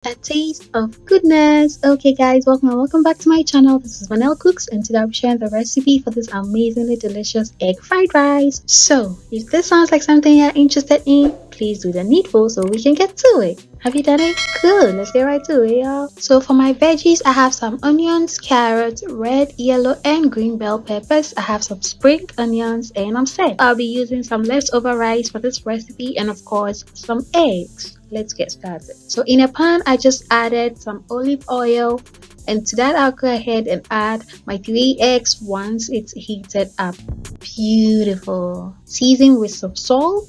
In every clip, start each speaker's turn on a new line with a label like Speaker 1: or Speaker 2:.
Speaker 1: A taste of goodness. Okay guys, welcome back to my channel. This is Manel Cooks, and today I'm sharing the recipe for this amazingly delicious egg fried rice. So if this sounds like something you're interested in, please do the needful so we can get to it. Have you done it? Good, let's get right to it, y'all. So for my veggies, I have some onions, carrots, red, yellow and green bell peppers. I have some spring onions, and I'm set. I'll be using some leftover rice for this recipe, and of course some eggs. Let's get started. So in a pan, I just added some olive oil, and to that I'll go ahead and add my 3 eggs once it's heated up. Beautiful. Season with some salt,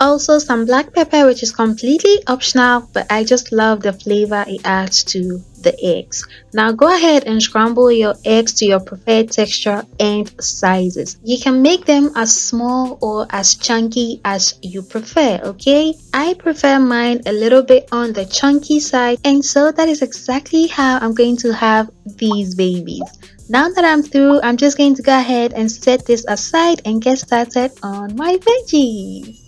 Speaker 1: also some black pepper, which is completely optional, but I just love the flavor it adds to the eggs. Now go ahead and scramble your eggs to your preferred texture and sizes. You can make them as small or as chunky as you prefer. Okay, I prefer mine a little bit on the chunky side, and so that is exactly how I'm going to have these babies. Now that I'm through, I'm just going to go ahead and set this aside and get started on my veggies.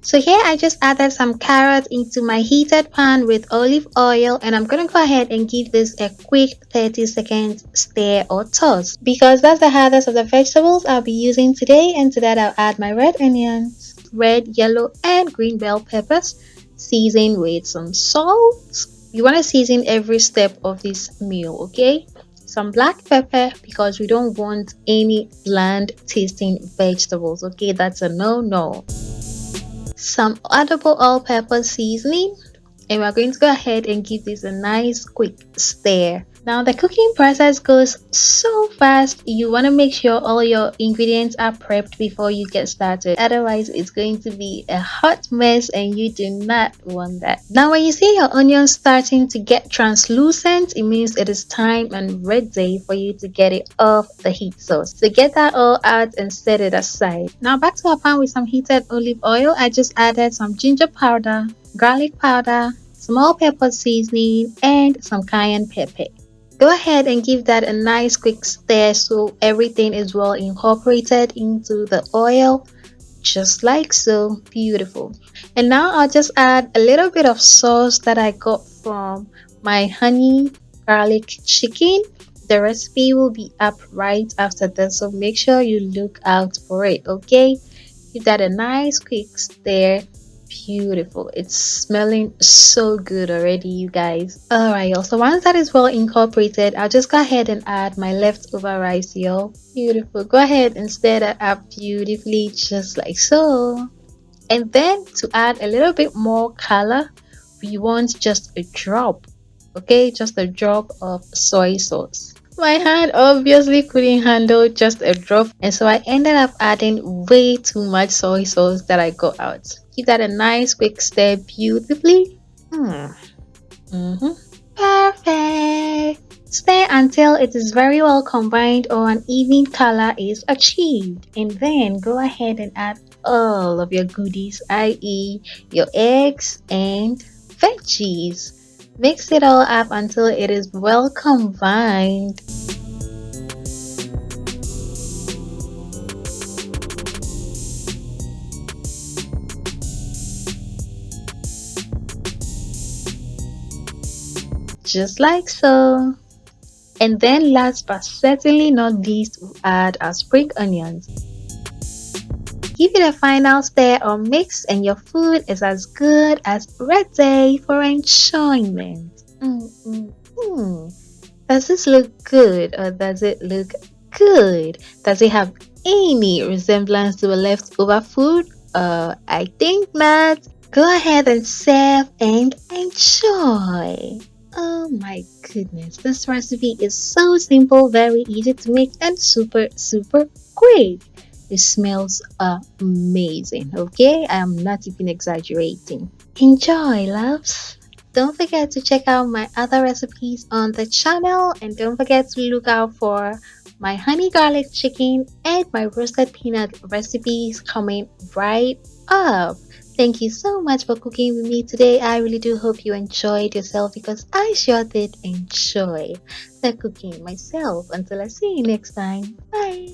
Speaker 1: So here I just added some carrots into my heated pan with olive oil, and I'm gonna go ahead and give this a quick 30-second stir or toss, because that's the hardest of the vegetables I'll be using today. And to that I'll add my red onions, red, yellow and green bell peppers, season with some salt. You want to season every step of this meal, okay? Some black pepper, because we don't want any bland tasting vegetables, okay? That's a no. Some Adobo All-Purpose seasoning, and we're going to go ahead and give this a nice quick stir. Now the cooking process goes so fast. You want to make sure all your ingredients are prepped before you get started, otherwise it's going to be a hot mess and you do not want that. Now when you see your onions starting to get translucent, it means it is time and ready for you to get it off the heat source. So get that all out and set it aside. Now back to our pan with some heated olive oil. I just added some ginger powder, garlic powder, small pepper seasoning and some cayenne pepper. Go ahead and give that a nice quick stir so everything is well incorporated into the oil, just like so. Beautiful. And now I'll just add a little bit of sauce that I got from my honey garlic chicken. The recipe will be up right after this, so make sure you look out for it, okay? Give that a nice quick stir. Beautiful. It's smelling so good already, you guys. Alright, y'all, so once that is well incorporated, I'll just go ahead and add my leftover rice, y'all. Beautiful. Go ahead and stir that up beautifully, just like so. And then to add a little bit more color, we want just a drop, okay? Just a drop of soy sauce. My hand obviously couldn't handle just a drop, and so I ended up adding way too much soy sauce that I got out. Give that a nice quick stir beautifully. Perfect. Stir until it is very well combined or an even color is achieved, and then go ahead and add all of your goodies, i.e. your eggs and veggies. Mix it all up until it is well combined. Just like so. And then last but certainly not least, we'll add our spring onions. Give it a final stir or mix, and your food is as good as ready for enjoyment. Does this look good, or does it look good? Does it have any resemblance to a leftover food? I think not. Go ahead and serve and enjoy. Oh my goodness, this recipe is so simple, very easy to make, and super quick. It smells amazing, okay? I am not even exaggerating. Enjoy, loves. Don't forget to check out my other recipes on the channel, and don't forget to look out for my honey garlic chicken and my roasted peanut recipes coming right up. Thank you so much for cooking with me today. I really do hope you enjoyed yourself, because I sure did enjoy the cooking myself. Until I see you next time. Bye.